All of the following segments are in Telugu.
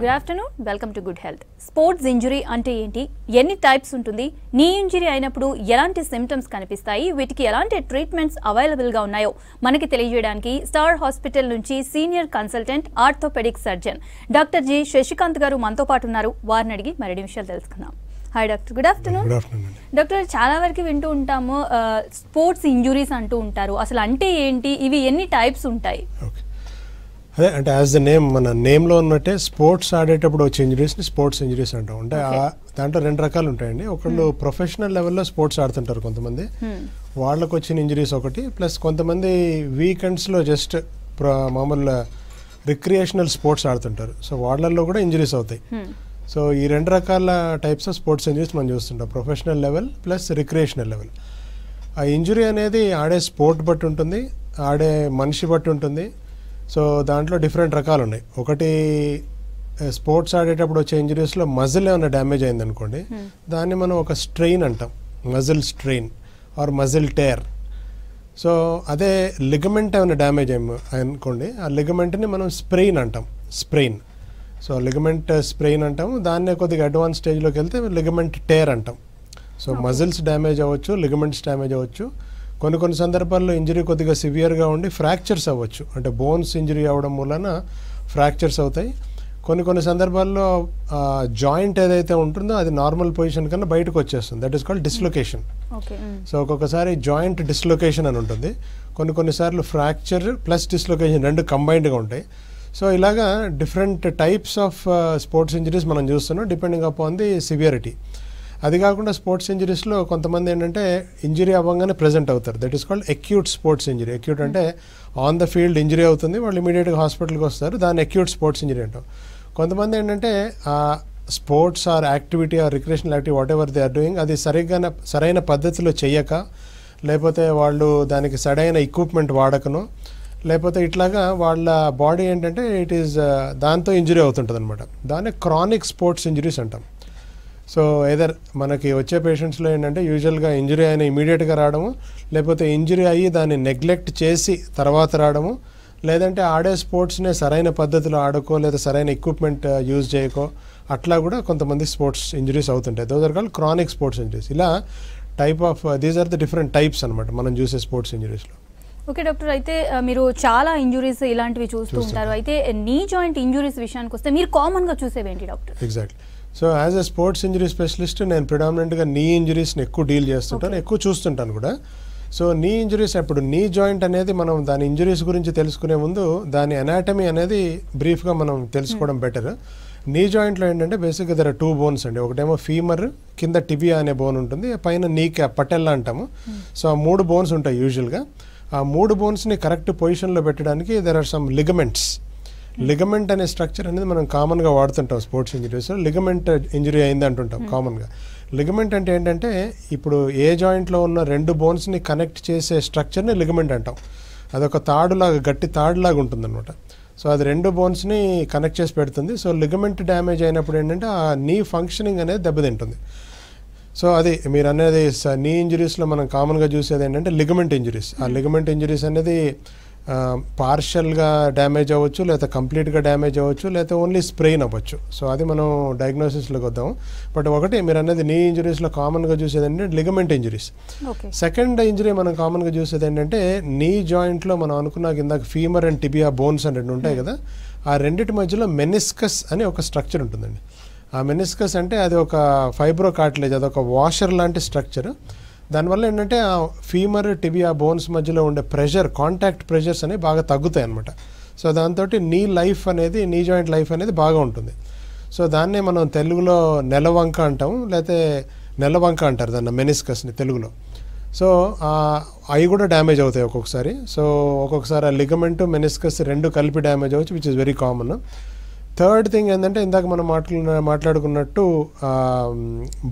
Good afternoon, welcome to good health. Sports injury అంటే ఏంటి, ఎన్ని టైప్స్ ఉంటుంది, నీ ఇంజరీ అయినప్పుడు ఎలాంటి సిమ్టమ్స్ కనిపిస్తాయి, వీటికి ఎలాంటి ట్రీట్మెంట్స్ అవైలబుల్ గా ఉన్నాయో మనకి తెలియజేయడానికి స్టార్ హాస్పిటల్ నుంచి senior consultant orthopaedic surgeon doctor G Shashikanth గారు మనతో పాటు ఉన్నారు. వారిని అడిగి మరిన్ని విషయాలు తెలుసుకుందాం. Hi doctor, good afternoon. Doctor, చాలా వరకు వింటూ ఉంటాము స్పోర్ట్స్ ఇంజురీస్ అంటూ ఉంటారు. అసలు అంటే ఏంటి, ఇవి ఎన్ని టైప్స్ ఉంటాయి? అదే అంటే యాజ్ ద నేమ్, మన నేమ్లో ఉన్నట్టే స్పోర్ట్స్ ఆడేటప్పుడు వచ్చే ఇంజరీస్ని స్పోర్ట్స్ ఇంజరీస్ అంటాం. అంటే దాంట్లో రెండు రకాలు ఉంటాయండి. ఒకళ్ళు ప్రొఫెషనల్ లెవెల్లో స్పోర్ట్స్ ఆడుతుంటారు కొంతమంది, వాళ్ళకు వచ్చిన ఇంజరీస్ ఒకటి, ప్లస్ కొంతమంది వీకెండ్స్లో జస్ట్ మామూలు రిక్రియేషనల్ స్పోర్ట్స్ ఆడుతుంటారు. సో వాళ్ళల్లో కూడా ఇంజరీస్ అవుతాయి. సో ఈ రెండు రకాల టైప్స్ ఆఫ్ స్పోర్ట్స్ ఇంజరీస్ మనం చూస్తుంటాం, professional level plus recreational level. ఆ ఇంజరీ అనేది ఆడే స్పోర్ట్ బట్టి ఉంటుంది, ఆడే మనిషి బట్టి ఉంటుంది. సో దాంట్లో డిఫరెంట్ రకాలు ఉన్నాయి. ఒకటి స్పోర్ట్స్ ఆడేటప్పుడు వచ్చే ఇంజరీస్లో మజిల్ ఏమైనా డ్యామేజ్ అయిందనుకోండి, దాన్ని మనం ఒక స్ట్రెయిన్ అంటాం, muscle strain or muscle tear. So అదే లిగమెంట్ ఏమైనా డ్యామేజ్ అనుకోండి, ఆ లిగమెంట్ని మనం స్ప్రెయిన్ అంటాం, స్ప్రెయిన్. సో లిగమెంట్ స్ప్రెయిన్ అంటాము. దాన్నే కొద్దిగా అడ్వాన్స్ స్టేజ్లోకి వెళ్తే లిగమెంట్ టేర్ అంటాం. సో మజిల్స్ డ్యామేజ్ అవ్వచ్చు, లిగమెంట్స్ డ్యామేజ్ అవ్వచ్చు. కొన్ని సందర్భాల్లో ఇంజరీ కొద్దిగా సివియర్గా ఉండి ఫ్రాక్చర్స్ అవ్వచ్చు, అంటే బోన్స్ ఇంజరీ అవ్వడం మూలన ఫ్రాక్చర్స్ అవుతాయి. కొన్ని సందర్భాల్లో జాయింట్ ఏదైతే ఉంటుందో అది నార్మల్ పొజిషన్ కన్నా బయటకు వచ్చేస్తుంది, that is called dislocation. So ఒక్కొక్కసారి జాయింట్ డిస్లొకేషన్ అని ఉంటుంది, కొన్నిసార్లు ఫ్రాక్చర్ ప్లస్ డిస్లొకేషన్ రెండు కంబైన్డ్గా ఉంటాయి. సో ఇలాగా different types of sports injuries మనం చూస్తున్నాం, డిపెండింగ్ అపాన్ ది సివియరిటీ. అది కాకుండా స్పోర్ట్స్ ఇంజరీస్లో కొంతమంది ఏంటంటే ఇంజరీ అవ్వగానే ప్రెజెంట్ అవుతారు, that is called acute sports injury. Acute అంటే ఆన్ ద ఫీల్డ్ ఇంజరీ అవుతుంది, వాళ్ళు ఇమీడియట్గా హాస్పిటల్కి వస్తారు, దాన్ని అక్యూట్ స్పోర్ట్స్ ఇంజరీ అంటాం. కొంతమంది ఏంటంటే sports or activity or recreational activity whatever they are doing, అది సరైన పద్ధతిలో చెయ్యక, లేకపోతే వాళ్ళు దానికి సరైన ఎక్విప్మెంట్ వాడకను, లేకపోతే ఇట్లాగా వాళ్ళ బాడీ ఏంటంటే ఇట్ ఈస్ దాంతో ఇంజరీ అవుతుంటుంది అనమాట. దాన్ని క్రానిక్ స్పోర్ట్స్ ఇంజరీస్ అంటాం. సో ఏదర్ మనకి వచ్చే పేషెంట్స్లో ఏంటంటే యూజువల్గా ఇంజరీ అయిన ఇమీడియట్గా రావడము, లేకపోతే ఇంజరీ అయ్యి దాన్ని నెగ్లెక్ట్ చేసి తర్వాత రావడము, లేదంటే ఆడే స్పోర్ట్స్నే సరైన పద్ధతిలో ఆడుకో, లేదా సరైన ఎక్విప్మెంట్ యూజ్ చేయకో, అట్లా కూడా కొంతమంది స్పోర్ట్స్ ఇంజరీస్ అవుతుంటాయి. Those are called chronic sports injuries. ఇలా type of these are the different types అనమాట మనం చూసే స్పోర్ట్స్ ఇంజరీస్లో. ఓకే డాక్టర్, అయితే మీరు చాలా ఇంజురీస్ ఇలాంటివి చూస్తూ ఉంటారు. అయితే నీ జాయింట్ ఇంజురీస్ విషయానికి వస్తే మీరు కామన్గా చూసేవేంటి doctor? Exactly. So as a sports injury specialist నేను ప్రిడామినెంట్గా నీ ఇంజరీస్ని ఎక్కువ డీల్ చేస్తుంటాను, ఎక్కువ చూస్తుంటాను కూడా. సో నీ ఇంజరీస్, అప్పుడు నీ జాయింట్ అనేది మనం దాని ఇంజరీస్ గురించి తెలుసుకునే ముందు దాని అనాటమీ అనేది బ్రీఫ్గా మనం తెలుసుకోవడం బెటర్. నీ జాయింట్లో ఏంటంటే బేసిక్గా దగ్గర 2 బోన్స్ అండి. ఒకటేమో ఫీమర్, కింద టిబియా అనే బోన్ ఉంటుంది, పైన నీ పటెల్లా అంటాము. సో ఆ 3 బోన్స్ ఉంటాయి యూజువల్గా. ఆ 3 బోన్స్ని కరెక్ట్ పొజిషన్లో పెట్టడానికి there are some ligaments. Ligament అనే స్ట్రక్చర్ అనేది మనం కామన్గా వాడుతుంటాం స్పోర్ట్స్ ఇంజరీస్లో. లిగమెంట్ ఇంజరీ అయింది అంటుంటాం కామన్గా. లిగమెంట్ అంటే ఏంటంటే ఇప్పుడు ఏ జాయింట్లో ఉన్న 2 బోన్స్ని కనెక్ట్ చేసే స్ట్రక్చర్ని లిగమెంట్ అంటాం. అదొక తాడులాగా, గట్టి తాడులాగా ఉంటుంది అనమాట. సో అది 2 బోన్స్ని కనెక్ట్ చేసి పెడుతుంది. సో లిగమెంట్ డ్యామేజ్ అయినప్పుడు ఏంటంటే ఆ నీ ఫంక్షనింగ్ అనేది దెబ్బతింటుంది. సో అది మీరు అనేది నీ ఇంజరీస్లో మనం కామన్గా చూసేది ఏంటంటే లిగమెంట్ ఇంజరీస్. ఆ లిగమెంట్ ఇంజరీస్ అనేది పార్షియల్గా డ్యామేజ్ అవ్వచ్చు, లేదా కంప్లీట్గా డ్యామేజ్ అవ్వచ్చు, లేదా ఓన్లీ స్ప్రెయిన్ అవ్వచ్చు. సో అది మనం డయాగ్నోసిస్లోకి వద్దాం. బట్ ఒకటి మీరు అనేది నీ ఇంజరీస్లో కామన్గా చూసేది ఏంటంటే లిగమెంట్ ఇంజరీస్. సెకండ్ ఇంజరీ మనం కామన్గా చూసేది ఏంటంటే నీ జాయింట్లో మనం అనుకున్నాక ఇందాక ఫీమర్ అండ్ టిబియా బోన్స్ అని 2 ఉంటాయి కదా, ఆ రెండింటి మధ్యలో మెనిస్కస్ అని ఒక స్ట్రక్చర్ ఉంటుందండి. ఆ మెనిస్కస్ అంటే అది ఒక ఫైబ్రో కార్టిలేజ్, అదొక వాషర్ లాంటి స్ట్రక్చర్. దానివల్ల ఏంటంటే ఆ ఫీమర్, టిబియా బోన్స్ మధ్యలో ఉండే ప్రెషర్, కాంటాక్ట్ ప్రెషర్స్ అనేవి బాగా తగ్గుతాయి అనమాట. సో దాంతో నీ లైఫ్ అనేది, నీ జాయింట్ లైఫ్ అనేది బాగా ఉంటుంది. సో దాన్నే మనం తెలుగులో నెలవంక అంటాము, లేకపోతే నెలవంక అంటారు దాన్ని, మెనిస్కస్ని తెలుగులో. సో అవి కూడా డ్యామేజ్ అవుతాయి ఒక్కొక్కసారి. సో ఒక్కొక్కసారి ఆ లిగమెంట్, మెనిస్కస్ 2 కలిపి డ్యామేజ్ అవ్వచ్చు, which is very common. Third thing ఏంటంటే ఇందాక మనం మాట్లాడుకున్నట్టు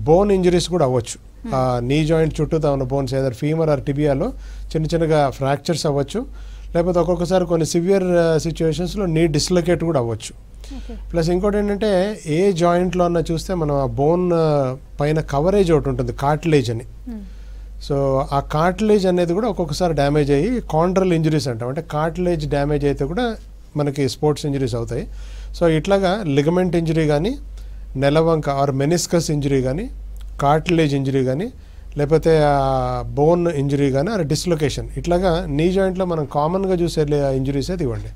బోన్ ఇంజరీస్ కూడా అవ్వచ్చు. నీ జాయింట్ చుట్టూతా ఉన్న బోన్స్, ఏదైనా ఫీమర్ ఆర్ టిబియాలో చిన్నగా ఫ్రాక్చర్స్ అవ్వచ్చు, లేకపోతే ఒక్కొక్కసారి కొన్ని సివియర్ సిచ్యువేషన్స్లో నీ డిస్లొకేట్ కూడా అవ్వచ్చు. ప్లస్ ఇంకోటి ఏంటంటే ఏ జాయింట్లో అన్నా చూస్తే మనం ఆ బోన్ పైన కవరేజ్ ఒకటి ఉంటుంది, కార్టిలేజ్ అని. సో ఆ కార్టిలేజ్ అనేది కూడా ఒక్కొక్కసారి డ్యామేజ్ అయ్యి కాండ్రల్ ఇంజరీస్ అంటాం, అంటే కార్టిలేజ్ డ్యామేజ్ అయితే కూడా మనకి స్పోర్ట్స్ ఇంజరీస్ అవుతాయి. సో ఇట్లాగా లిగమెంట్ ఇంజరీ కానీ, నెలవంక ఆర్ మెనిస్కస్ ఇంజరీ కానీ, కార్టిలేజ్ ఇంజరీ కానీ, లేకపోతే బోన్ ఇంజరీ కానీ ఆర్ డిస్లొకేషన్, ఇట్లాగా నీ జాయింట్లో మనం కామన్గా చూసే ఇంజరీస్ అయితే ఇవ్వండి.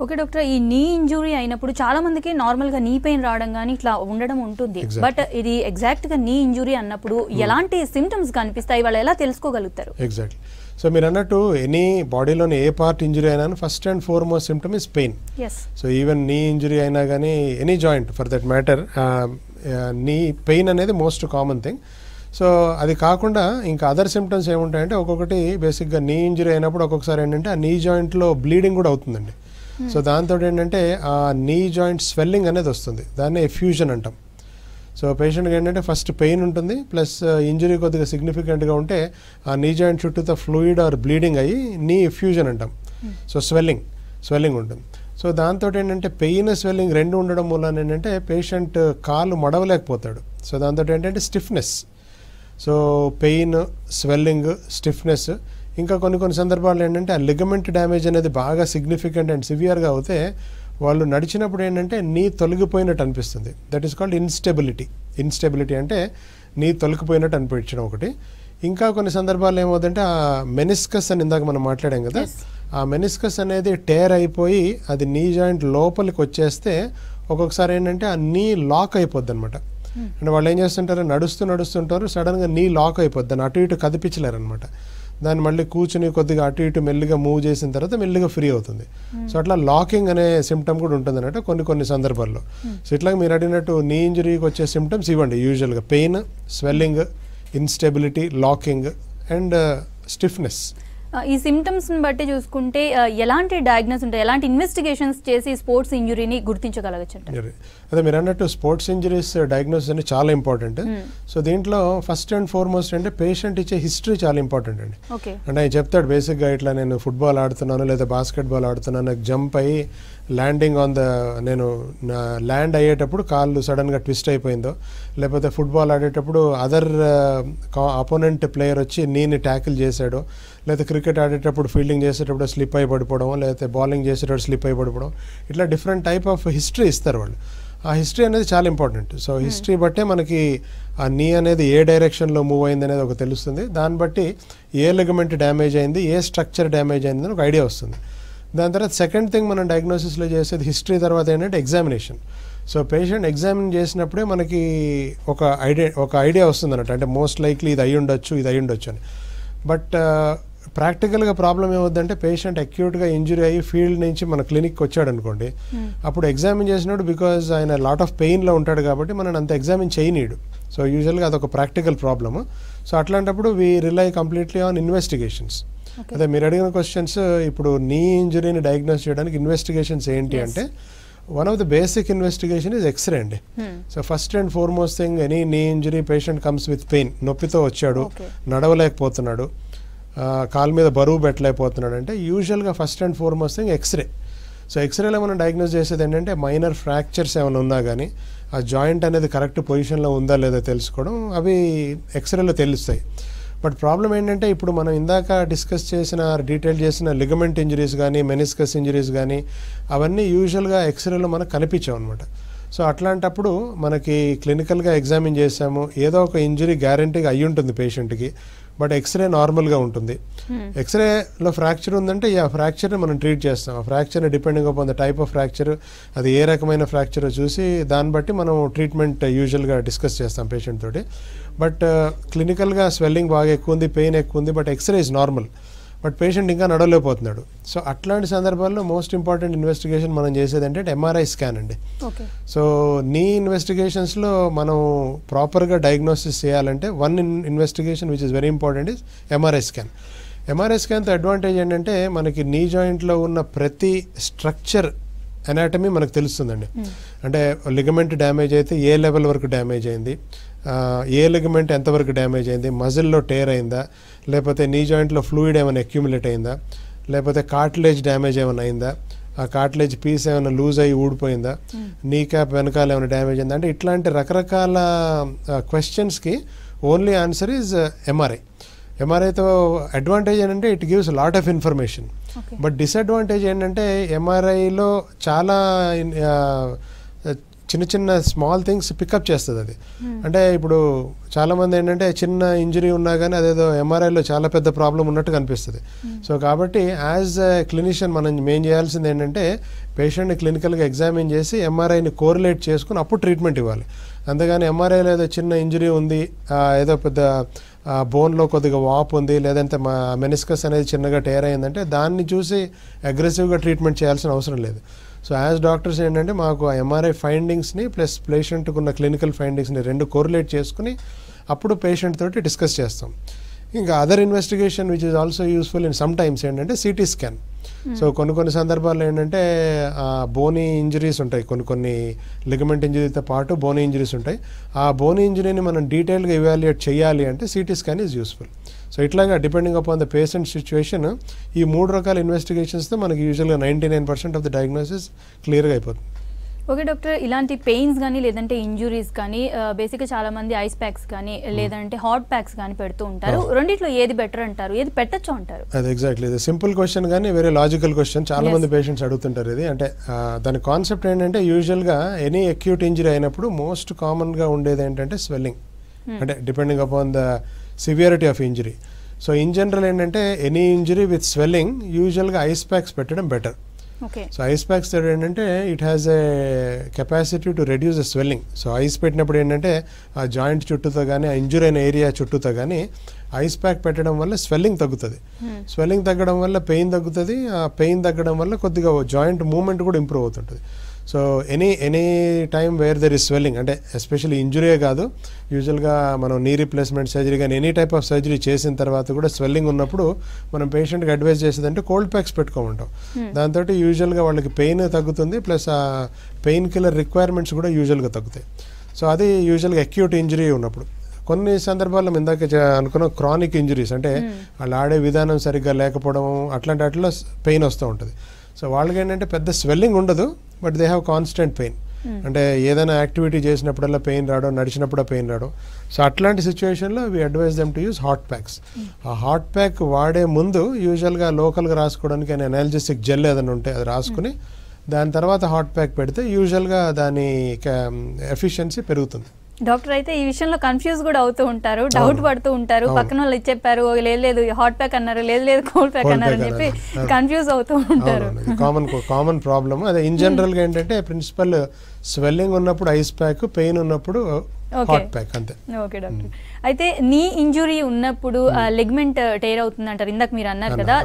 ఓకే డాక్టర్, ఈ నీ ఇంజురీ అయినప్పుడు చాలా మందికి నార్మల్గా నీ పెయిన్ రావడం కానీ ఇట్లా ఉండడం ఉంటుంది. బట్ ఇది ఎగ్జాక్ట్గా నీ ఇంజురీ అన్నప్పుడు ఎలాంటి సిమ్టమ్స్ కనిపిస్తాయి, వాళ్ళు ఎలా తెలుసుకోగలుగుతారు? ఎగ్జాక్ట్లీ. సో మీరు అన్నట్టు ఎనీ బాడీలోని ఏ పార్ట్ ఇంజురీ అయినా first and foremost symptom is pain. So even నీ ఇంజురీ అయినా కానీ any joint for that matter, knee pain అనేది మోస్ట్ కామన్ థింగ్. సో అది కాకుండా ఇంకా అదర్ సిమ్టమ్స్ ఏముంటాయంటే, ఒక్కొక్కటి బేసిక్గా నీ ఇంజురీ అయినప్పుడు ఒక్కొక్కసారి ఏంటంటే ఆ నీ జాయింట్లో బ్లీడింగ్ కూడా అవుతుందండి. సో దాంతో ఏంటంటే ఆ నీ జాయింట్ స్వెల్లింగ్ అనేది వస్తుంది, దాన్ని ఎఫ్యూజన్ అంటాం. సో పేషెంట్కి ఏంటంటే ఫస్ట్ పెయిన్ ఉంటుంది, ప్లస్ ఇంజురీ కొద్దిగా సిగ్నిఫికెంట్గా ఉంటే ఆ నీ జాయింట్ చుట్టూతో ఫ్లూయిడ్ ఆర్ బ్లీడింగ్ అయ్యి నీ ఎఫ్యూజన్ అంటాం. సో స్వెల్లింగ్ ఉంటుంది. సో దాంతో ఏంటంటే పెయిన్ స్వెల్లింగ్ రెండు ఉండడం వల్ల ఏంటంటే పేషెంట్ కాలు మడవలేకపోతాడు. సో దాంతో ఏంటంటే stiffness, so pain, swelling, stiffness. ఇంకా కొన్ని సందర్భాల్లో ఏంటంటే ఆ లిగమెంట్ డ్యామేజ్ అనేది బాగా సిగ్నిఫికెంట్ అండ్ సివియర్గా అవుతే వాళ్ళు నడిచినప్పుడు ఏంటంటే నీ తొలగిపోయినట్టు అనిపిస్తుంది. దట్ ఈస్ కాల్డ్ ఇన్స్టెబిలిటీ అంటే నీ తొలగిపోయినట్టు అనిపించడం ఒకటి. ఇంకా కొన్ని సందర్భాల్లో ఏమవుతుందంటే ఆ మెనిస్కస్ అని ఇందాక మనం మాట్లాడాం కదా, ఆ మెనిస్కస్ అనేది టేర్ అయిపోయి అది నీ జాయింట్ లోపలికి వచ్చేస్తే ఒక్కొక్కసారి ఏంటంటే ఆ నీ లాక్ అయిపోద్ది అనమాట. అంటే వాళ్ళు ఏం చేస్తుంటారు, నడుస్తుంటారు, సడన్గా నీ లాక్ అయిపోద్ది, దాన్ని అటు ఇటు కదిపించలేరు అనమాట. దాన్ని మళ్ళీ కూర్చుని కొద్దిగా అటు ఇటు మెల్లిగా మూవ్ చేసిన తర్వాత మెల్లిగా ఫ్రీ అవుతుంది. సో అట్లా లాకింగ్ అనే సిమ్టమ్ కూడా ఉంటుంది అన్నట్టు కొన్ని సందర్భాల్లో. సో ఇట్లా మీరు అడిగినట్టు నీ ఇంజరీకి వచ్చే సిమ్టమ్స్ ఇవ్వండి యూజువల్గా: pain, swelling, instability, locking and stiffness. ఈ సిమ్టమ్స్ బట్టి చూసుకుంటే ఎలాంటి డయాగ్నోస్ ఉంటాయి, ఎలాంటి ఇన్వెస్టిగేషన్స్ చేసి స్పోర్ట్స్ ఇంజురీని గుర్తించగలగచ్చు? అదే మీరు అన్నట్టు స్పోర్ట్స్ ఇంజరీస్ డయాగ్నోసిస్ అనేది చాలా ఇంపార్టెంట్. సో దీంట్లో ఫస్ట్ అండ్ ఫార్మోస్ట్ అంటే పేషెంట్ ఇచ్చే హిస్టరీ చాలా ఇంపార్టెంట్ అండి. అంటే ఆయన చెప్తాడు బేసిక్గా ఇట్లా నేను ఫుట్బాల్ ఆడుతున్నాను లేదా బాస్కెట్బాల్ ఆడుతున్నాను, నాకు జంప్ అయ్యి ల్యాండింగ్ ఆన్ ద నేను ల్యాండ్ అయ్యేటప్పుడు కాళ్ళు సడన్గా ట్విస్ట్ అయిపోయిందో, లేకపోతే ఫుట్బాల్ ఆడేటప్పుడు అదర్ అపోనెంట్ ప్లేయర్ వచ్చి నీని ట్యాకిల్ చేశాడో, లేకపోతే క్రికెట్ ఆడేటప్పుడు ఫీల్డింగ్ చేసేటప్పుడు స్లిప్ అయి పడిపోవడం, లేకపోతే బౌలింగ్ చేసేటప్పుడు స్లిప్ అయి పడిపోవడం, ఇట్లా డిఫరెంట్ టైప్ ఆఫ్ హిస్టరీ ఇస్తారు వాళ్ళు. ఆ హిస్టరీ అనేది చాలా ఇంపార్టెంట్. సో హిస్టరీ బట్టే మనకి ఆ నీ అనేది ఏ డైరెక్షన్లో మూవ్ అయింది అనేది ఒక తెలుస్తుంది. దాన్ని బట్టి ఏ లిగమెంట్ డ్యామేజ్ అయింది, ఏ స్ట్రక్చర్ డ్యామేజ్ అయింది అని ఒక ఐడియా వస్తుంది. దాని తర్వాత సెకండ్ థింగ్ మనం డయాగ్నోసిస్లో చేసేది హిస్టరీ తర్వాత ఏంటంటే ఎగ్జామినేషన్. సో పేషెంట్ ఎగ్జామిన్ చేసినప్పుడే మనకి ఒక ఐడియా వస్తుంది అన్నట్టు, అంటే మోస్ట్ లైక్లీ ఇది అయి ఉండొచ్చు అని. బట్ ప్రాక్టికల్గా ప్రాబ్లం ఏమవుద్దంటే పేషెంట్ అక్యూట్గా ఇంజురీ అయ్యి ఫీల్డ్ నుంచి మన క్లినిక్కి వచ్చాడు అనుకోండి, అప్పుడు ఎగ్జామిన్ చేసినప్పుడు బికాజ్ ఆయన లాట్ ఆఫ్ పెయిన్లో ఉంటాడు కాబట్టి మనం అంత ఎగ్జామిన్ చేయనీడు. సో యూజువల్గా అదొక ప్రాక్టికల్ ప్రాబ్లము. సో అట్లాంటప్పుడు we rely completely on investigations. అదే మీరు అడిగిన క్వశ్చన్స్, ఇప్పుడు నీ ఇంజురీని డయాగ్నోస్ చేయడానికి ఇన్వెస్టిగేషన్స్ ఏంటి అంటే, one of the basic investigation is x-ray అండి. So first and foremost thing, any knee injury patient comes with pain, నొప్పితో వచ్చాడు, నడవలేకపోతున్నాడు, కాలు మీద బరువు పెట్టలేకపోతున్నాడు అంటే యూజువల్గా first and foremost thing x-ray. So ఎక్స్రేలో మనం డయాగ్నోస్ చేసేది ఏంటంటే మైనర్ ఫ్రాక్చర్స్ ఏమైనా ఉన్నా కానీ ఆ జాయింట్ అనేది కరెక్ట్ పొజిషన్లో ఉందా లేదా తెలుసుకోవడం, అవి ఎక్స్రేలో తెలుస్తాయి. బట్ ప్రాబ్లం ఏంటంటే ఇప్పుడు మనం ఇందాక డిస్కస్ చేసిన డీటెయిల్ చేసిన లిగమెంట్ ఇంజరీస్ కానీ మెనిస్కస్ ఇంజరీస్ కానీ అవన్నీ యూజువల్గా ఎక్స్రేలో మనకు కనిపించాం అనమాట. సో అట్లాంటప్పుడు మనకి క్లినికల్గా ఎగ్జామిన్ చేసాము, ఏదో ఒక ఇంజరీ గ్యారంటీగా అయ్యి ఉంటుంది పేషెంట్కి, బట్ ఎక్స్రే నార్మల్గా ఉంటుంది. ఎక్స్రేలో ఫ్రాక్చర్ ఉందంటే ఆ ఫ్రాక్చర్ని మనం ట్రీట్ చేస్తాం. ఆ ఫ్రాక్చర్ని depending upon the type of fracture, అది ఏ రకమైన ఫ్రాక్చర్ చూసి దాన్ని బట్టి మనం ట్రీట్మెంట్ యూజువల్గా డిస్కస్ చేస్తాం పేషెంట్ తోటి. బట్ క్లినికల్గా స్వెల్లింగ్ బాగా ఎక్కువ ఉంది, పెయిన్ ఎక్కువ ఉంది, but x-ray is normal, but patient ఇంకా నడవలేకపోతున్నాడు. సో అట్లాంటి సందర్భాల్లో మోస్ట్ ఇంపార్టెంట్ ఇన్వెస్టిగేషన్ మనం చేసేది అంటే ఎంఆర్ఐ స్కాన్ అండి. సో నీ ఇన్వెస్టిగేషన్స్లో మనం ప్రాపర్గా డయాగ్నోసిస్ చేయాలంటే one investigation which is very important is MRI scan. MRI స్కాన్తో అడ్వాంటేజ్ ఏంటంటే మనకి నీ జాయింట్లో ఉన్న ప్రతి స్ట్రక్చర్ అనాటమీ మనకు తెలుస్తుందండి. అంటే లిగమెంట్ డ్యామేజ్ అయితే ఏ లెవెల్ వరకు డ్యామేజ్ అయింది, ఏ లిగమెంట్ ఎంతవరకు డ్యామేజ్ అయింది, మజిల్లో టేర్ అయిందా, లేకపోతే నీ జాయింట్లో ఫ్లూయిడ్ ఏమైనా అక్యూములేట్ అయిందా, లేకపోతే కార్టిలేజ్ డ్యామేజ్ ఏమైనా అయిందా, ఆ కార్టిలేజ్ పీస్ ఏమైనా లూజ్ అయ్యి ఊడిపోయిందా, నీ క్యాప్ వెనకాల ఏమైనా డ్యామేజ్ అయిందా, అంటే ఇట్లాంటి రకరకాల క్వశ్చన్స్కి ఓన్లీ ఆన్సర్ ఈజ్ ఎంఆర్ఐ. ఎంఆర్ఐతో అడ్వాంటేజ్ ఏంటంటే it gives lot of information. But disadvantage ఏంటంటే ఎంఆర్ఐలో చాలా చిన్న చిన్న స్మాల్ థింగ్స్ పికప్ చేస్తుంది అది. అంటే ఇప్పుడు చాలామంది ఏంటంటే చిన్న ఇంజరీ ఉన్నా కానీ అదేదో ఎంఆర్ఐలో చాలా పెద్ద ప్రాబ్లం ఉన్నట్టు కనిపిస్తుంది. సో కాబట్టి యాజ్ క్లినిషియన్ మనం ఏం చేయాల్సింది ఏంటంటే పేషెంట్ని క్లినికల్గా ఎగ్జామిన్ చేసి ఎంఆర్ఐని కోరిలేట్ చేసుకుని అప్పుడు ట్రీట్మెంట్ ఇవ్వాలి. అంతేగాని ఎంఆర్ఐలో ఏదో చిన్న ఇంజరీ ఉంది, ఏదో పెద్ద బోన్లో కొద్దిగా వాప్ ఉంది, లేదంటే మెనిస్కస్ అనేది చిన్నగా టేర్ అయిందంటే దాన్ని చూసి అగ్రెసివ్గా ట్రీట్మెంట్ చేయాల్సిన అవసరం లేదు. సో యాజ్ డాక్టర్స్ ఏంటంటే మాకు ఆ ఎంఆర్ఐ ఫైండింగ్స్ని ప్లస్ పేషెంట్కు ఉన్న క్లినికల్ ఫైండింగ్స్ని రెండు కోరిలేట్ చేసుకుని అప్పుడు పేషెంట్ తోటి డిస్కస్ చేస్తాం. ఇంకా other investigation which is also useful in some times ఏంటంటే సిటీ స్కాన్. సో కొన్ని సందర్భాల్లో ఏంటంటే బోనీ ఇంజరీస్ ఉంటాయి, కొన్ని లిగమెంట్ ఇంజరీతో పాటు బోనీ ఇంజరీస్ ఉంటాయి. ఆ బోనీ ఇంజరీని మనం డీటెయిల్గా ఇవాల్యుయేట్ చేయాలి అంటే CT scan is useful. So ఇట్లాగా depending upon the patient situation ఈ 3 రకాల ఇన్వెస్టిగేషన్స్తో మనకి యూజువల్గా 99% ఆఫ్ ద డయాగ్నోసిస్ క్లియర్గా అయిపోతుంది. ఓకే డాక్టర్, ఇలాంటి పెయిన్స్ కానీ లేదంటే ఇంజురీస్ కానీ బేసిక్గా చాలా మంది ఐస్ ప్యాక్స్ కానీ లేదంటే హాట్ ప్యాక్స్ కానీ పెడుతూ ఉంటారు. రెండిట్లో ఏది బెటర్ అంటారు, ఏది పెట్టచ్చు అంటారు? అది ఎగ్జాక్ట్లీ ఇది సింపుల్ క్వశ్చన్ కానీ వెరీ లాజికల్ క్వశ్చన్. చాలా మంది పేషెంట్స్ అడుగుతుంటారు ఇది. అంటే దాని కాన్సెప్ట్ ఏంటంటే యూజువల్గా ఎనీ అక్యూట్ ఇంజరీ అయినప్పుడు మోస్ట్ కామన్గా ఉండేది ఏంటంటే స్వెల్లింగ్, అంటే depending upon the severity of injury. So in general ఏంటంటే ఎనీ ఇంజరీ విత్ స్వెల్లింగ్ యూజువల్గా ఐస్ ప్యాక్స్ పెట్టడం బెటర్. సో ఐస్ ప్యాక్స్ ఏంటంటే it has a capacity to reduce the swelling. So ice పెట్టినప్పుడు ఏంటంటే ఆ జాయింట్ చుట్టూతో కానీ ఆ ఇంజూర్ అయిన ఏరియా చుట్టూతో కానీ ఐస్ ప్యాక్ పెట్టడం వల్ల స్వెల్లింగ్ తగ్గుతుంది. స్వెల్లింగ్ తగ్గడం వల్ల పెయిన్ తగ్గుతుంది. ఆ పెయిన్ తగ్గడం వల్ల కొద్దిగా జాయింట్ మూవ్మెంట్ కూడా ఇంప్రూవ్ అవుతుంటుంది. So any time where there is swelling, అంటే ఎస్పెషల్లీ ఇంజురీయే కాదు, యూజువల్గా మనం నీ రీప్లేస్మెంట్ సర్జరీ కానీ ఎనీ టైప్ ఆఫ్ సర్జరీ చేసిన తర్వాత కూడా స్వెల్లింగ్ ఉన్నప్పుడు మనం పేషెంట్కి అడ్వైజ్ చేసేదంటే కోల్డ్ ప్యాక్స్ పెట్టుకోమంటాం. దాంతో యూజువల్గా వాళ్ళకి పెయిన్ తగ్గుతుంది, ప్లస్ ఆ పెయిన్ కిల్లర్ రిక్వైర్మెంట్స్ కూడా యూజువల్గా తగ్గుతాయి. సో అది యూజువల్గా అక్యూట్ ఇంజరీ ఉన్నప్పుడు. కొన్ని సందర్భాల్లో ఇందాక అనుకున్న క్రానిక్ ఇంజరీస్, అంటే వాళ్ళు ఆడే విధానం సరిగ్గా లేకపోవడం అట్లాంటి వాటిలో పెయిన్ వస్తూ ఉంటుంది. సో వాళ్ళకి ఏంటంటే పెద్ద స్వెల్లింగ్ ఉండదు, but they have constant pain. అంటే ఏదైనా యాక్టివిటీ చేసినప్పుడల్లా పెయిన్ రావడం, నడిచినప్పుడు పెయిన్ రావడం. సో అట్లాంటి సిచ్యువేషన్లో we advise them to use hot packs. ఆ హాట్ ప్యాక్ వాడే ముందు యూజువల్గా లోకల్గా రాసుకోవడానికి ఎనాల్జెసిక్ జెల్ ఏదైనా ఉంటే అది రాసుకుని దాని తర్వాత హాట్ ప్యాక్ పెడితే యూజువల్గా దాని ఎఫిషియన్సీ పెరుగుతుంది. డాక్టర్ అయితే ఈ విషయంలో కన్ఫ్యూజ్ కూడా అవుతూ ఉంటారు, డౌట్ పడుతూ ఉంటారు. పక్కన వాళ్ళు చెప్పారు లేదు హాట్ ప్యాక్ అన్నారు, లేదు కోల్డ్ ప్యాక్ అన్నారు అని చెప్పి కన్ఫ్యూజ్ అవుతూ ఉంటారు. కామన్ ప్రాబ్లమ్ అదే. ఇన్ జనరల్ గా ఏంటంటే ప్రిన్సిపల్ స్వెల్లింగ్ ఉన్నప్పుడు ఐస్ ప్యాక్, పెయిన్ ఉన్నప్పుడు హాట్ ప్యాక్, అంతే. ఓకే డాక్టర్, అయితే నీ ఇంజురీ ఉన్నప్పుడు లెగ్మెంట్ టేర్ అవుతుంది అంటారు, ఇందాక మీరు అన్నారు కదా,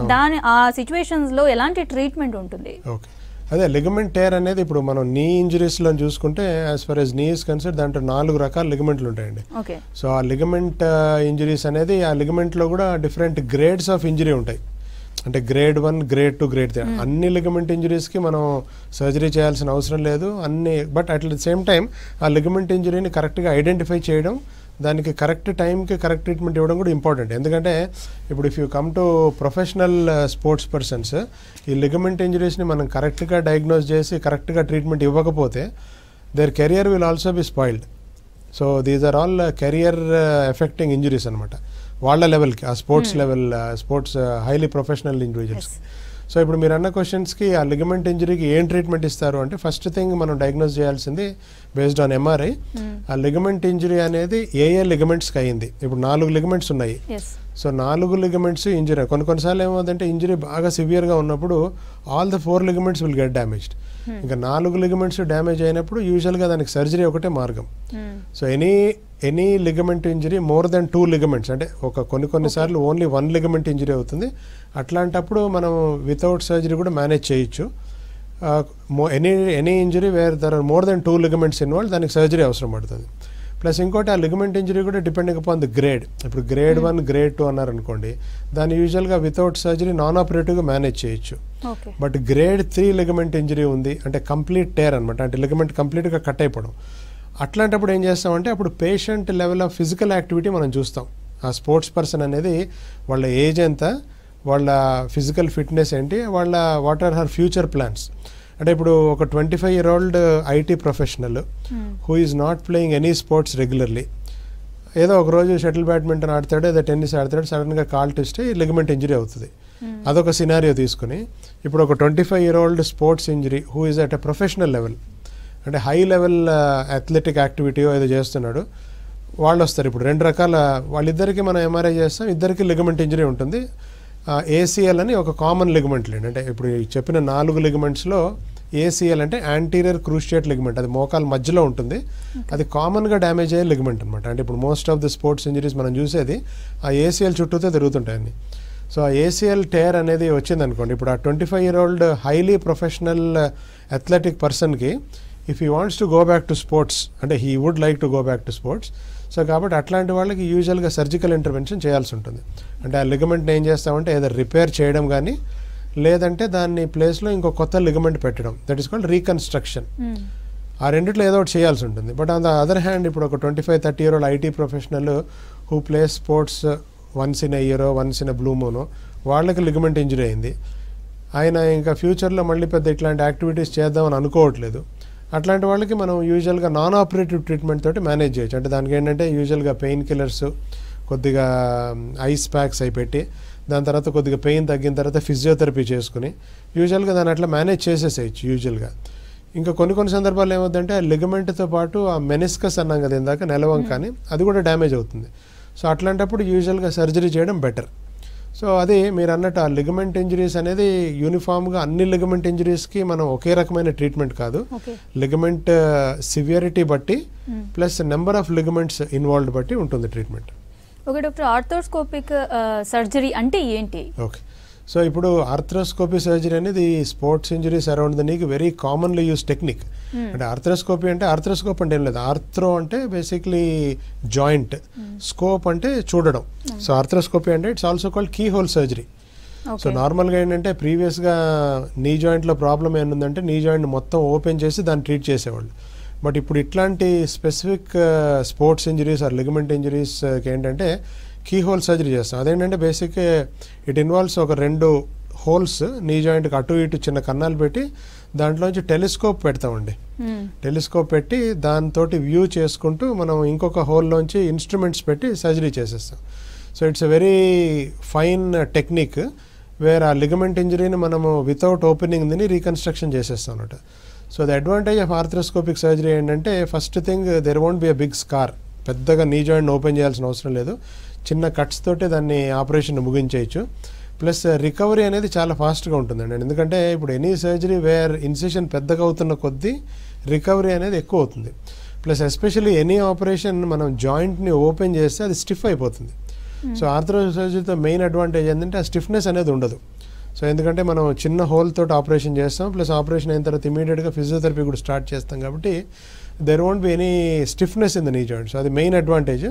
ఆ సిచ్యువేషన్స్ లో ఎలాంటి ట్రీట్మెంట్ ఉంటుంది? ఓకే, అదే లిగమెంట్ టేర్ అనేది ఇప్పుడు మనం నీ ఇంజరీస్లో చూసుకుంటే యాజ్ ఫర్ ఎస్ నీ ఇస్ కన్సర్న్ దాంట్లో 4 రకాల లిగమెంట్లు ఉంటాయండి. సో ఆ లిగమెంట్ ఇంజరీస్ అనేది ఆ లిగమెంట్లో కూడా డిఫరెంట్ గ్రేడ్స్ ఆఫ్ ఇంజరీ ఉంటాయి. అంటే గ్రేడ్ 1, గ్రేడ్ 2, గ్రేడ్ 3 అన్ని లిగమెంట్ ఇంజరీస్కి మనం సర్జరీ చేయాల్సిన అవసరం లేదు అన్ని. But at the same time ఆ లిగమెంట్ ఇంజరీని కరెక్ట్గా ఐడెంటిఫై చేయడం, దానికి కరెక్ట్ టైంకి కరెక్ట్ ట్రీట్మెంట్ ఇవ్వడం కూడా ఇంపార్టెంట్. ఎందుకంటే ఇప్పుడు if you come to professional sports persons, ఈ లిగమెంట్ ఇంజరీస్ని మనం కరెక్ట్గా డయాగ్నోస్ చేసి కరెక్ట్గా ట్రీట్మెంట్ ఇవ్వకపోతే their career will also be spoiled. So these are all career affecting injuries అనమాట వాళ్ళ లెవెల్కి, ఆ sports level, sports highly professional ఇండివిజువల్స్కి. సో ఇప్పుడు మీరు అన్న క్వశ్చన్స్కి ఆ లిగమెంట్ ఇంజరీకి ఏం ట్రీట్మెంట్ ఇస్తారు అంటే ఫస్ట్ థింగ్ మనం డయాగ్నోస్ చేయాల్సింది బేస్డ్ ఆన్ ఎంఆర్ఐ. ఆ లిగమెంట్ ఇంజరీ అనేది ఏ లిగమెంట్స్కి అయ్యింది. ఇప్పుడు 4 లిగమెంట్స్ ఉన్నాయి. సో 4 లిగమెంట్స్ ఇంజరీ, కొన్నిసార్లు ఏమవుతుందంటే ఇంజరీ బాగా సివియర్గా ఉన్నప్పుడు all the 4 ligaments will get damaged. ఇంకా 4 లిగమెంట్స్ డ్యామేజ్ అయినప్పుడు యూజువల్గా దానికి సర్జరీ ఒకటే మార్గం. So any ligament injury more than 2 ligaments, అంటే కొన్నిసార్లు ఓన్లీ 1 లిగమెంట్ ఇంజరీ అవుతుంది. అట్లాంటప్పుడు మనం వితౌట్ సర్జరీ కూడా మేనేజ్ చేయొచ్చు. Any injury where there are more than 2 ligaments involve, దానికి సర్జరీ అవసరం పడుతుంది. ప్లస్ ఇంకోటి ఆ లిగమెంట్ ఇంజరీ కూడా డిపెండింగ్ అపాన్ ది గ్రేడ్. ఇప్పుడు గ్రేడ్ 1, గ్రేడ్ 2 అన్నారనుకోండి, దాన్ని యూజువల్గా వితౌట్ సర్జరీ నాన్ ఆపరేటివ్గా మేనేజ్ చేయొచ్చు. బట్ గ్రేడ్ 3 లిగమెంట్ ఇంజరీ ఉంది అంటే కంప్లీట్ టేర్ అనమాట, అంటే లిగమెంట్ కంప్లీట్గా కట్ అయిపోవడం. అట్లాంటప్పుడు ఏం చేస్తామంటే అప్పుడు patient level of physical activity మనం చూస్తాం. ఆ స్పోర్ట్స్ పర్సన్ అనేది వాళ్ళ ఏజ్ ఎంత, వాళ్ళ ఫిజికల్ ఫిట్నెస్ ఏంటి, వాళ్ళ what or her future plans. అంటే ఇప్పుడు ఒక 25-year-old IT professional who is not playing any sports regularly, ఏదో ఒకరోజు షటిల్ బ్యాడ్మింటన్ ఆడతాడు, ఏదో టెన్నిస్ ఆడతాడు, సడన్గా కాల్ టెస్ట్ లిగమెంట్ ఇంజరీ అవుతుంది. అదొక సినారియో తీసుకుని ఇప్పుడు ఒక 25-year-old sports injury who is at a professional level, అంటే హై లెవెల్ అథ్లెటిక్ యాక్టివిటీ ఏదో చేస్తున్నాడు, వాళ్ళు వస్తారు. ఇప్పుడు రెండు రకాల వాళ్ళిద్దరికి మనం ఎంఆర్ఐ చేస్తాం, ఇద్దరికి లిగమెంట్ ఇంజరీ ఉంటుంది. ఏసీఎల్ అని ఒక కామన్ లిగమెంట్ లేండి, అంటే ఇప్పుడు చెప్పిన 4 లిగమెంట్స్లో ఏసీఎల్ అంటే యాంటీరియర్ క్రూషియేట్ లిగమెంట్, అది మోకాల మధ్యలో ఉంటుంది, అది కామన్గా డ్యామేజ్ అయ్యే లిగమెంట్ అనమాట. అంటే ఇప్పుడు most of the sports injuries మనం చూసేది ఆ ఏసీఎల్ చుట్టూతో తిరుగుతుంటాయని. సో ఆ ఏసీఎల్ టేర్ అనేది వచ్చింది అనుకోండి, ఇప్పుడు ఆ 25-year-old హైలీ ప్రొఫెషనల్ అథ్లెటిక్ పర్సన్కి if he wants to go back to sports, అంటే he would like to go back to sports, so కాబట్టి అట్లాంటి వాళ్ళకి యూజువల్గా సర్జికల్ ఇంటర్వెన్షన్ చేయాల్సి ఉంటుంది. అంటే ఆ లిగమెంట్ని ఏం చేస్తామంటే ఏదో రిపేర్ చేయడం కానీ, లేదంటే దాన్ని ప్లేస్లో ఇంకో కొత్త లిగమెంట్ పెట్టడం, దట్ ఈస్ కాల్డ్ రీకన్స్ట్రక్షన్. ఆ రెండిట్లో ఏదో ఒకటి చేయాల్సి ఉంటుంది. But on the other hand ఇప్పుడు ఒక 25-30-year-old IT professional who play sports once in a year, once in a blue moon, వాళ్ళకి లిగమెంట్ ఇంజరీ అయింది, ఆయన ఇంకా ఫ్యూచర్లో మళ్ళీ పెద్ద ఇట్లాంటి యాక్టివిటీస్ చేద్దామని అనుకోవట్లేదు. అట్లాంటి వాళ్ళకి మనం యూజువల్గా నాన్ ఆపరేటివ్ ట్రీట్మెంట్ తోటి మేనేజ్ చేయొచ్చు. అంటే దానికి ఏంటంటే యూజువల్గా పెయిన్ కిల్లర్స్, కొద్దిగా ఐస్ ప్యాక్స్ అయి పెట్టి, దాని తర్వాత కొద్దిగా పెయిన్ తగ్గిన తర్వాత ఫిజియోథెరపీ చేసుకుని యూజువల్గా దాన్ని అట్లా మేనేజ్ చేసేసేయచ్చు యూజువల్గా. ఇంకా కొన్ని సందర్భాలు ఏమవుతుందంటే ఆ లిగమెంట్తో పాటు ఆ మెనిస్కస్ అన్నాం కదా ఇందాక, నెలవం కానీ అది కూడా డ్యామేజ్ అవుతుంది. సో అట్లాంటప్పుడు యూజువల్గా సర్జరీ చేయడం బెటర్. సో అది మీరు అన్నట్టు ఆ లిగమెంట్ ఇంజరీస్ అనేది యూనిఫామ్గా అన్ని లిగమెంట్ ఇంజరీస్కి మనం ఒకే రకమైన ట్రీట్మెంట్ కాదు, లిగమెంట్ సివియరిటీ బట్టి plus number of ligaments involved బట్టి ఉంటుంది treatment. Okay doctor, arthroscopic surgery అంటే ఏంటి? ఓకే, సో ఇప్పుడు ఆర్థ్రోస్కోపీ సర్జరీ అనేది స్పోర్ట్స్ ఇంజరీస్ అరౌండ్ ద నీకి వెరీ కామన్లీ యూజ్ టెక్నిక్. అంటే ఆర్థ్రోస్కోపీ అంటే ఆర్థ్రోస్కోప్ అంటే ఏం లేదు, ఆర్థ్రో అంటే బేసిక్లీ జాయింట్, స్కోప్ అంటే చూడడం. సో ఆర్థ్రోస్కోపీ అంటే it's also called keyhole surgery. So నార్మల్గా ఏంటంటే ప్రీవియస్గా నీ జాయింట్లో ప్రాబ్లం ఏంటంటే నీ జాయింట్ మొత్తం ఓపెన్ చేసి దాన్ని ట్రీట్ చేసేవాళ్ళు. బట్ ఇప్పుడు ఇట్లాంటి specific sports injuries or ligament ఇంజరీస్కి ఏంటంటే కీ హోల్ సర్జరీ చేస్తాం. అదేంటంటే బేసిక్ ఇట్ ఇన్వాల్వ్స్ ఒక 2 హోల్స్ నీ జాయింట్కి అటు ఇటు చిన్న కన్నాలు పెట్టి దాంట్లోంచి టెలిస్కోప్ పెడతామండి. టెలిస్కోప్ పెట్టి దాంతో వ్యూ చేసుకుంటూ మనం ఇంకొక హోల్లోంచి ఇన్స్ట్రుమెంట్స్ పెట్టి సర్జరీ చేసేస్తాం. So it's a very fine technique where ఆ లిగమెంట్ ఇంజరీని మనము వితౌట్ ఓపెనింగ్ దిని రీకన్స్ట్రక్షన్ చేసేస్తాం అన్నమాట. So the advantage of arthroscopic surgery ఏంటంటే first thing there won't be a big scar, పెద్దగా నీ జాయింట్ ఓపెన్ చేయాల్సిన అవసరం లేదు, చిన్న కట్స్ తోటే దాన్ని ఆపరేషన్ ముగించేయచ్చు. ప్లస్ రికవరీ అనేది చాలా ఫాస్ట్గా ఉంటుందండి, ఎందుకంటే ఇప్పుడు ఎనీ సర్జరీ వేర్ ఇన్సిషన్ పెద్దగా అవుతున్న కొద్దీ రికవరీ అనేది ఎక్కువ అవుతుంది. ప్లస్ ఎస్పెషల్లీ ఎనీ ఆపరేషన్ మనం జాయింట్ని ఓపెన్ చేస్తే అది స్టిఫ్ అయిపోతుంది. సో ఆర్థ్రో సర్జరీతో మెయిన్ అడ్వాంటేజ్ ఏంటంటే ఆ స్టిఫ్నెస్ అనేది ఉండదు. సో ఎందుకంటే మనం చిన్న హోల్ తోటి ఆపరేషన్ చేస్తాం, ప్లస్ ఆపరేషన్ అయిన తర్వాత ఇమీడియట్గా ఫిజియోథెరపీ కూడా స్టార్ట్ చేస్తాం, కాబట్టి there won't be any stiffness in the knee joint. So అది main advantage.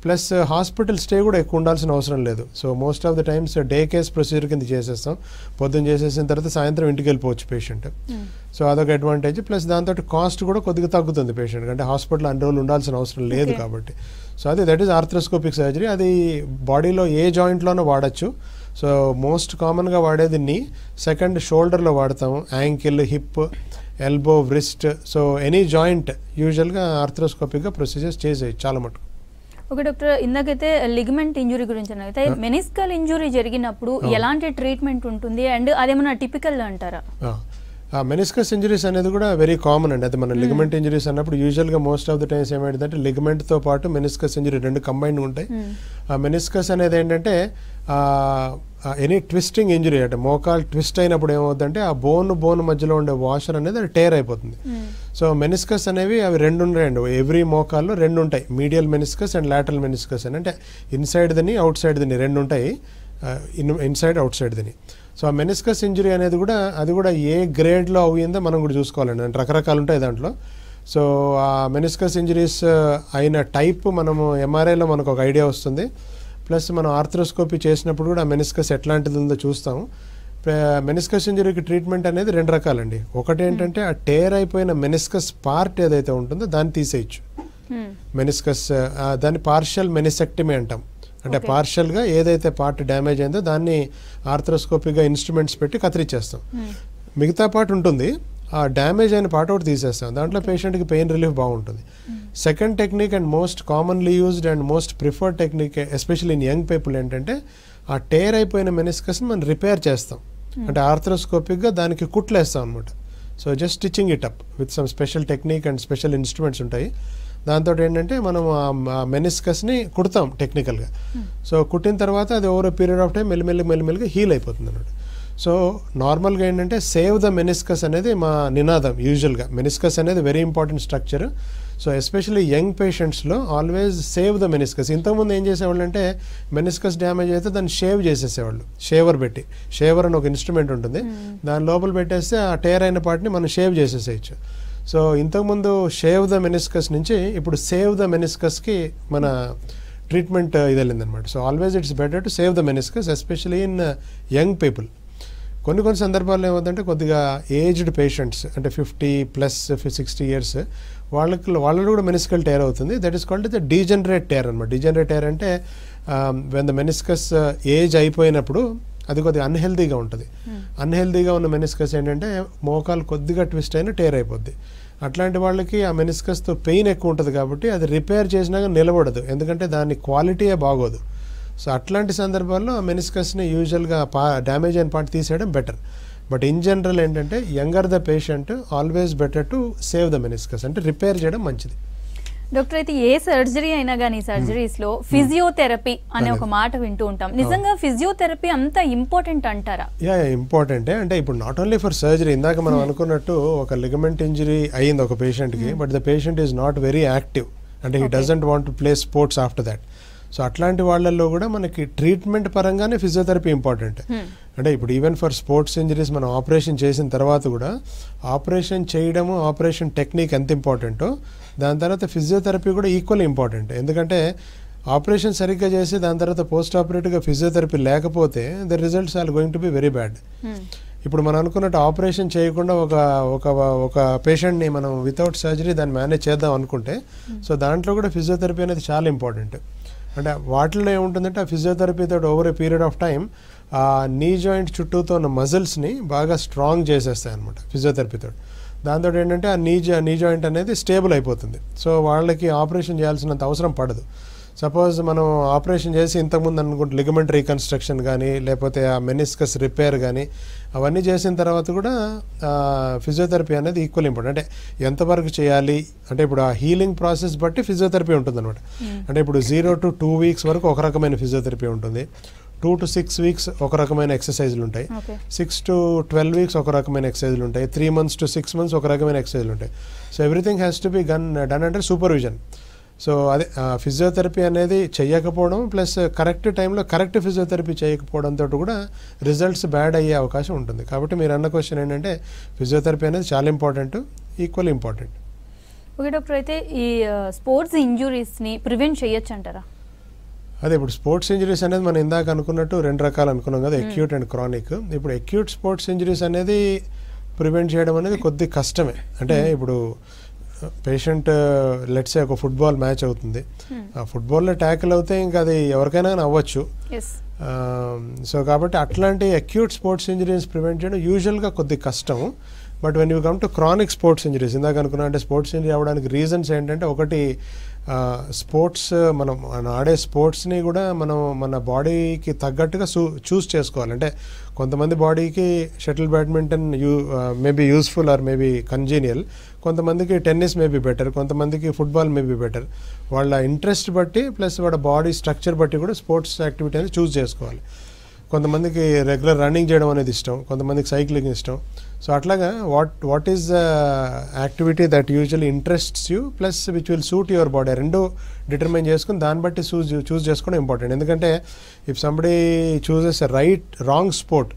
Plus hospital stay కూడా ఎక్కువ ఉండాల్సిన అవసరం లేదు. So most of the times day case procedure కింద చేసేస్తాం, పొద్దున్న చేసేసిన తర్వాత సాయంత్రం ఇంటికి వెళ్ళిపోవచ్చు పేషెంట్. సో అదొక అడ్వాంటేజ్. ప్లస్ దాంతో కాస్ట్ కూడా కొద్దిగా తగ్గుతుంది పేషెంట్, అంటే హాస్పిటల్ అన్ని రోజులు ఉండాల్సిన అవసరం లేదు కాబట్టి. సో అది దట్ ఈస్ ఆర్థ్రోస్కోపిక్ సర్జరీ. అది బాడీలో ఏ జాయింట్లోనూ వాడచ్చు. సో మోస్ట్ కామన్గా వాడేది నీ, సెకండ్ షోల్డర్లో వాడతాము, ankle, hip, elbow, wrist. So any joint యూజువల్గా ఆర్థ్రోస్కోపిక్గా ప్రొసీజర్స్ చేసేయచ్చు చాలా మటుకు. ఓకే డాక్టర్, ఇందాకైతే లిగమెంట్ ఇంజురీ గురించి అయితే మెనిస్కల్ ఇంజురీ జరిగినప్పుడు ఎలాంటి ట్రీట్మెంట్ ఉంటుంది అండ్ అదేమన్నా టిపికల్ అంటారా? మెనిస్కస్ ఇంజరీస్ అనేది కూడా వెరీ కామన్ అండి. అది మన లిగమెంట్ ఇంజరీస్ అన్నప్పుడు యూజువల్గా మోస్ట్ ఆఫ్ ద టైమ్స్ ఏమైందంటే లిగమెంట్తో పాటు మెనిస్కస్ ఇంజరీ 2 కంబైన్ ఉంటాయి. ఆ మెనిస్కస్ అనేది ఏంటంటే ఎనీ ట్విస్టింగ్ ఇంజరీ, అంటే మోకాలు ట్విస్ట్ అయినప్పుడు ఏమవుతుందంటే ఆ బోన్ మధ్యలో ఉండే వాషర్ అనేది అది టేర్ అయిపోతుంది. సో మెనిస్కస్ అనేవి అవి 2 ఉన్నాయండి, ఎవ్రీ మోకాల్లో 2 ఉంటాయి, medial meniscus and lateral meniscus అని. అంటే ఇన్సైడ్ దని అవుట్ సైడ్ దని 2 ఉంటాయి, ఇన్సైడ్ అవుట్ సైడ్ దని. సో ఆ మెనిస్కస్ ఇంజరీ అనేది కూడా అది కూడా ఏ గ్రేడ్లో అయ్యిందో మనం కూడా చూసుకోవాలండి, అంటే రకరకాలు ఉంటాయి దాంట్లో. సో ఆ మెనిస్కస్ ఇంజరీస్ అయిన టైప్ మనము ఎంఆర్ఐలో మనకు ఒక ఐడియా వస్తుంది. ప్లస్ మనం ఆర్థ్రోస్కోపీ చేసినప్పుడు కూడా ఆ మెనిస్కస్ ఎట్లాంటిది ఉందో చూస్తాము. మెనిస్కస్ ఇంజరీకి ట్రీట్మెంట్ అనేది 2 రకాలండి. ఒకటి ఏంటంటే ఆ టేర్ అయిపోయిన మెనిస్కస్ పార్ట్ ఏదైతే ఉంటుందో దాన్ని తీసేయచ్చు, మెనిస్కస్ దాన్ని పార్షియల్ మెనిసెక్టమీ అంటాం. అంటే పార్షియల్గా ఏదైతే పార్ట్ డ్యామేజ్ అయిందో దాన్ని ఆర్థ్రోస్కోపిక్గా ఇన్స్ట్రుమెంట్స్ పెట్టి కత్తిరించేస్తాం. మిగతా పార్ట్ ఉంటుంది, ఆ డ్యామేజ్ అయిన పార్ట్ ఒకటి తీసేస్తాం, దాంట్లో పేషెంట్కి పెయిన్ రిలీఫ్ బాగుంటుంది. Second technique and most commonly used and most preferred technique especially in young people ఏంటంటే ఆ టేర్ అయిపోయిన మెనిస్కస్ని మనం రిపేర్ చేస్తాం, అంటే ఆర్థ్రోస్కోపిక్గా దానికి కుట్లేస్తాం అనమాట. So just stitching it up with some special technique and special instruments ఉంటాయి. దాంతో ఏంటంటే మనం ఆ మెనిస్కస్ని కుడతాం టెక్నికల్గా. సో కుట్టిన తర్వాత అది ఓవర్ పీరియడ్ ఆఫ్ టైం మెల్లిమెల్లిగా హీల్ అయిపోతుంది అన్నమాట. సో నార్మల్గా ఏంటంటే సేవ్ ద మెనిస్కస్ అనేది మా నినాదం. యూజువల్గా మెనిస్కస్ అనేది very important structure. So especially young పేషెంట్స్లో ఆల్వేస్ సేవ్ ద మెనిస్కస్. ఇంతకుముందు ఏం చేసేవాళ్ళు అంటే మెనిస్కస్ డ్యామేజ్ అయితే దాన్ని షేవ్ చేసేసేవాళ్ళు, షేవర్ పెట్టి. షేవర్ అని ఒక ఇన్స్ట్రుమెంట్ ఉంటుంది, దాని లోపల పెట్టేస్తే ఆ టేర్ అయిన పార్ట్ని మనం షేవ్ చేసేసేయచ్చు. సో ఇంతకుముందు షేవ్ ద మెనిస్కస్ నుంచి ఇప్పుడు సేవ్ ద మెనిస్కస్కి మన ట్రీట్మెంట్ ఇది వెళ్ళిందనమాట. So always it's better to save the meniscus especially in young people. కొన్ని సందర్భాల్లో ఏమవుతుందంటే కొద్దిగా ఏజ్డ్ పేషెంట్స్ అంటే 50+ 60 years వాళ్ళలో కూడా మెనిస్కల్ టేర్ అవుతుంది. That is called the degenerate tear అనమాట. డీజనరేట్ టేర్ అంటే వెన్ ద మెనిస్కస్ ఏజ్ అయిపోయినప్పుడు అది కొద్దిగా అన్హెల్దీగా ఉంటుంది. అన్హెల్దీగా ఉన్న మెనిస్కస్ ఏంటంటే మోకాలు కొద్దిగా ట్విస్ట్ అయినా టేర్ అయిపోద్ది. అట్లాంటి వాళ్ళకి ఆ మెనిస్కస్తో పెయిన్ ఎక్కువ ఉంటుంది కాబట్టి అది రిపేర్ చేసినాక నిలబడదు, ఎందుకంటే దాని క్వాలిటీయే బాగోదు. సో అట్లాంటి సందర్భాల్లో ఆ మెనిస్కస్ని యూజువల్గా డ్యామేజ్ అయిన పార్ట్ తీసేయడం బెటర్. బట్ ఇన్ జనరల్ ఏంటంటే younger the patient always better to save the meniscus, అంటే రిపేర్ చేయడం మంచిది. డాక్టర్, అయితే ఏ సర్జరీ అయినా కానీ సర్జరీస్లో ఫిజియోథెరపీ అనే ఒక మాట వింటూ ఉంటాం. నిజంగా ఫిజియోథెరపీ అంత ఇంపార్టెంట్ అంటారా? ఇంపార్టెంటే. అంటే ఇప్పుడు నాట్ ఓన్లీ ఫర్ సర్జరీ, ఇందాక మనం అనుకున్నట్టు ఒక లిగమెంట్ ఇంజరీ అయ్యింది ఒక పేషెంట్కి, but the patient is not very active, అంటే he doesn't want to play sports after that. So అట్లాంటి వాళ్ళల్లో కూడా మనకి ట్రీట్మెంట్ పరంగానే ఫిజియోథెరపీ ఇంపార్టెంట్. అంటే ఇప్పుడు ఈవెన్ ఫర్ స్పోర్ట్స్ ఇంజరీస్ మనం ఆపరేషన్ చేసిన తర్వాత కూడా ఆపరేషన్ చేయడము, ఆపరేషన్ టెక్నిక్ ఎంత ఇంపార్టెంటో దాని తర్వాత ఫిజియోథెరపీ కూడా ఈక్వల్ ఇంపార్టెంట్. ఎందుకంటే ఆపరేషన్ సరిగ్గా చేసి దాని తర్వాత పోస్ట్ ఆపరేటివ్గా ఫిజియోథెరపీ లేకపోతే the results are going to be very bad. ఇప్పుడు మనం అనుకున్నట్టు ఆపరేషన్ చేయకుండా ఒక పేషెంట్ని మనం వితౌట్ సర్జరీ దాన్ని మేనేజ్ చేద్దాం అనుకుంటే సో దాంట్లో కూడా ఫిజియోథెరపీ అనేది చాలా ఇంపార్టెంట్. అంటే వాటిల్లో ఏముంటుందంటే ఆ ఫిజియోథెరపీతో over a period of time ఆ నీ జాయింట్ చుట్టూతో ఉన్న మజిల్స్ని బాగా స్ట్రాంగ్ చేసేస్తాయి అనమాట ఫిజియోథెరపీతో. దాంతో ఏంటంటే ఆ నీ జాయింట్ అనేది స్టేబుల్ అయిపోతుంది. సో వాళ్ళకి ఆపరేషన్ చేయాల్సినంత అవసరం పడదు. సపోజ్ మనం ఆపరేషన్ చేసి ఇంతకుముందు అనుకుంటే లిగమెంట్ రీకన్స్ట్రక్షన్ కానీ లేకపోతే ఆ మెనిస్కస్ రిపేర్ కానీ అవన్నీ చేసిన తర్వాత కూడా ఫిజియోథెరపీ అనేది ఈక్వల్ ఇంపార్టెంట్. అంటే ఎంతవరకు చేయాలి అంటే ఇప్పుడు ఆ హీలింగ్ ప్రాసెస్ బట్టి ఫిజియోథెరపీ ఉంటుంది అనమాట. అంటే ఇప్పుడు 0 to 2 weeks వరకు ఒక రకమైన ఫిజియోథెరపీ ఉంటుంది, 2 to 6 weeks ఒక రకమైన ఎక్సర్సైజ్లు ఉంటాయి, 6 to 12 weeks ఒక రకమైన ఎక్సర్సైజ్లు ఉంటాయి, 3 months to 6 months ఒక రకమైన ఎక్సర్సైజ్లు ఉంటాయి. So everything has to be done under supervision. So అదే ఫిజియోథెరపీ అనేది చేయకపోవడం ప్లస్ కరెక్ట్ టైంలో కరెక్ట్ ఫిజియోథెరపీ చేయకపోవడంతో కూడా రిజల్ట్స్ బ్యాడ్ అయ్యే అవకాశం ఉంటుంది. కాబట్టి మీరు అన్న క్వశ్చన్ ఏంటంటే ఫిజియోథెరపీ అనేది చాలా important, equal important. Okay doctor, అయితే ఈ స్పోర్ట్స్ ఇంజురీస్ని ప్రివెంట్ చేయొచ్చు అంటారా? అదే ఇప్పుడు స్పోర్ట్స్ ఇంజరీస్ అనేది మనం ఇందాక అనుకున్నట్టు 2 రకాలు అనుకున్నాం కదా, అక్యూట్ అండ్ క్రానిక్. ఇప్పుడు అక్యూట్ స్పోర్ట్స్ ఇంజరీస్ అనేది ప్రివెంట్ చేయడం అనేది కొద్ది కష్టమే. అంటే ఇప్పుడు పేషెంట్ లెట్స్ సే ఒక ఫుట్బాల్ మ్యాచ్ అవుతుంది, ఆ ఫుట్బాల్లో ట్యాకిల్ అవుతే ఇంకా అది ఎవరికైనా అవ్వచ్చు. సో కాబట్టి అట్లాంటి అక్యూట్ స్పోర్ట్స్ ఇంజరీస్ ప్రివెంట్ చేయడం యూజువల్గా కొద్ది కష్టము. But when you come to chronic sports injuries, ఇందాక అనుకున్నా అంటే స్పోర్ట్స్ ఇంజరీ అవ్వడానికి రీజన్స్ ఏంటంటే ఒకటి స్పోర్ట్స్ మనం ఆడే స్పోర్ట్స్ని కూడా మనం మన బాడీకి తగ్గట్టుగా చూస్ చేసుకోవాలి. అంటే కొంతమంది బాడీకి shuttle badminton maybe useful or maybe కన్జీనియల్, కొంతమందికి టెన్నిస్ మేబీ బెటర్, కొంతమందికి ఫుట్బాల్ మేబీ బెటర్. వాళ్ళ ఇంట్రెస్ట్ బట్టి ప్లస్ వాళ్ళ బాడీ స్ట్రక్చర్ బట్టి కూడా స్పోర్ట్స్ యాక్టివిటీ అనేది చూస్ చేసుకోవాలి. కొంతమందికి రెగ్యులర్ రన్నింగ్ చేయడం అనేది ఇష్టం, కొంతమందికి సైక్లింగ్ ఇష్టం. సో అట్లాగా what is the activity that usually interests you plus which will suit your body, రెండు డిటర్మైన్ చేసుకుని దాన్ని బట్టి చూస్ చేసుకోవడం ఇంపార్టెంట్. ఎందుకంటే if somebody chooses wrong sport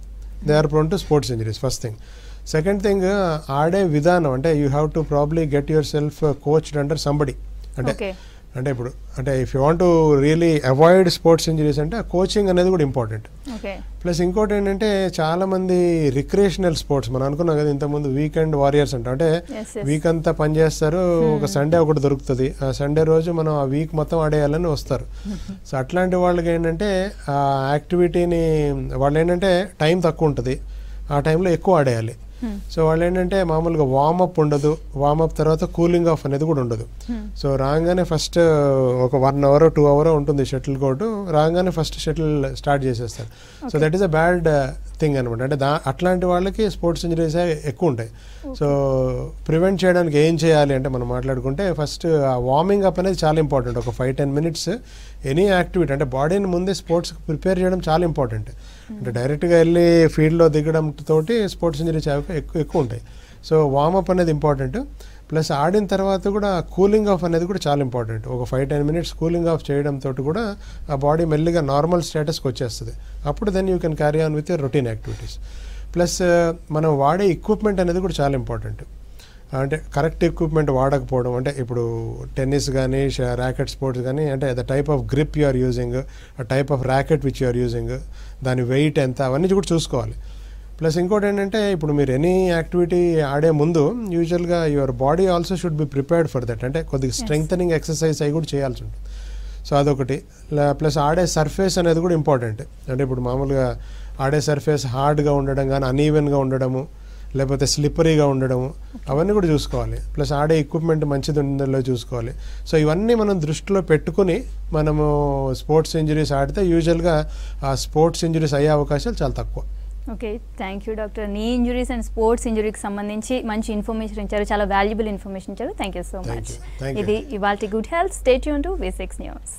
they are prone to sports injuries, first thing. Second thing, ఆడే విధానం అంటే you have to probably get yourself coached under somebody. అంటే ఇప్పుడు అంటే if you want to really avoid sports injuries అంటే ఆ కోచింగ్ అనేది కూడా ఇంపార్టెంట్. ప్లస్ ఇంకోటి ఏంటంటే చాలా మంది రిక్రియేషనల్ స్పోర్ట్స్ మనం అనుకున్నాం కదా ఇంతకుముందు, వీకెండ్ వారియర్స్ అంట, అంటే వీక్ అంతా పనిచేస్తారు, ఒక సండే ఒకటి దొరుకుతుంది, ఆ సండే రోజు మనం ఆ వీక్ మొత్తం ఆడేయాలని వస్తారు. సో అట్లాంటి వాళ్ళకి ఏంటంటే ఆ యాక్టివిటీని వాళ్ళు ఏంటంటే టైం తక్కువ ఉంటుంది, ఆ టైంలో ఎక్కువ ఆడేయాలి. సో వాళ్ళు ఏంటంటే మామూలుగా వార్మప్ ఉండదు, వార్మప్ తర్వాత కూలింగ్ ఆఫ్ అనేది కూడా ఉండదు. సో రాగానే ఫస్ట్ ఒక 1 hour 2 hour ఉంటుంది షటిల్ కోర్టు, రాగానే ఫస్ట్ షటిల్ స్టార్ట్ చేసేస్తారు. So that is a bad thing అనమాట. అంటే అట్లాంటి వాళ్ళకి స్పోర్ట్స్ ఇంజరీస్ ఎక్కువ ఉంటాయి. సో ప్రివెంట్ చేయడానికి ఏం చేయాలి అంటే మనం మాట్లాడుకుంటే ఫస్ట్ వార్మింగ్ అప్ అనేది చాలా ఇంపార్టెంట్. ఒక 5-10 minutes ఎనీ యాక్టివిటీ అంటే బాడీని ముందే స్పోర్ట్స్కి ప్రిపేర్ చేయడం చాలా ఇంపార్టెంట్. అంటే డైరెక్ట్గా వెళ్ళి ఫీల్డ్లో దిగడం తోటి స్పోర్ట్స్ ఇంజరీస్ ఎక్కువ ఉంటాయి. సో వార్మప్ అనేది ఇంపార్టెంట్. ప్లస్ ఆడిన తర్వాత కూడా కూలింగ్ ఆఫ్ అనేది కూడా చాలా ఇంపార్టెంట్. ఒక 5-10 minutes కూలింగ్ ఆఫ్ చేయడంతో కూడా ఆ బాడీ మెల్లిగా నార్మల్ స్టేటస్కి వచ్చేస్తుంది. అప్పుడు then you can carry on with your routine activities. Plus మనం వాడే ఎక్విప్మెంట్ అనేది కూడా చాలా ఇంపార్టెంట్. అంటే కరెక్ట్ ఎక్విప్మెంట్ వాడకపోవడం, అంటే ఇప్పుడు టెన్నిస్ కానీ ర్యాకెట్ స్పోర్ట్స్ కానీ అంటే the type of grip you are using, ఆ type of racket which you are using, దాని వెయిట్ ఎంత, అవన్నీ కూడా చూసుకోవాలి. ప్లస్ ఇంకోటి ఏంటంటే ఇప్పుడు మీరు ఎనీ యాక్టివిటీ ఆడే ముందు యూజువల్గా your body also should be prepared for that. అంటే కొద్దిగా స్ట్రెంగ్తనింగ్ ఎక్సర్సైజ్ అవి కూడా చేయాల్సి ఉంటుంది. సో అదొకటి. ప్లస్ ఆడే సర్ఫేస్ అనేది కూడా ఇంపార్టెంట్. అంటే ఇప్పుడు మామూలుగా ఆడే సర్ఫేస్ హార్డ్గా ఉండడం కానీ అన్ఈవెన్గా ఉండడము, లేకపోతే స్లిప్పరీగా ఉండడము, అవన్నీ కూడా చూసుకోవాలి. ప్లస్ ఆడే ఎక్విప్మెంట్ మంచిది ఉందో చూసుకోవాలి. సో ఇవన్నీ మనం దృష్టిలో పెట్టుకుని మనము స్పోర్ట్స్ ఇంజరీస్ ఆడితే యూజువల్గా ఆ స్పోర్ట్స్ ఇంజరీస్ అయ్యే అవకాశాలు చాలా తక్కువ. Okay, thank you doctor. నీ ఇంజరీస్ అండ్ స్పోర్ట్స్ ఇంజరీకి సంబంధించి మంచి ఇన్ఫర్మేషన్ ఇచ్చారు, చాలా వాల్యుబుల్ ఇన్ఫర్మేషన్ ఇచ్చారు. Thank you so much. ఇది ఇవాల్టి good health. Stay tune to V6 News.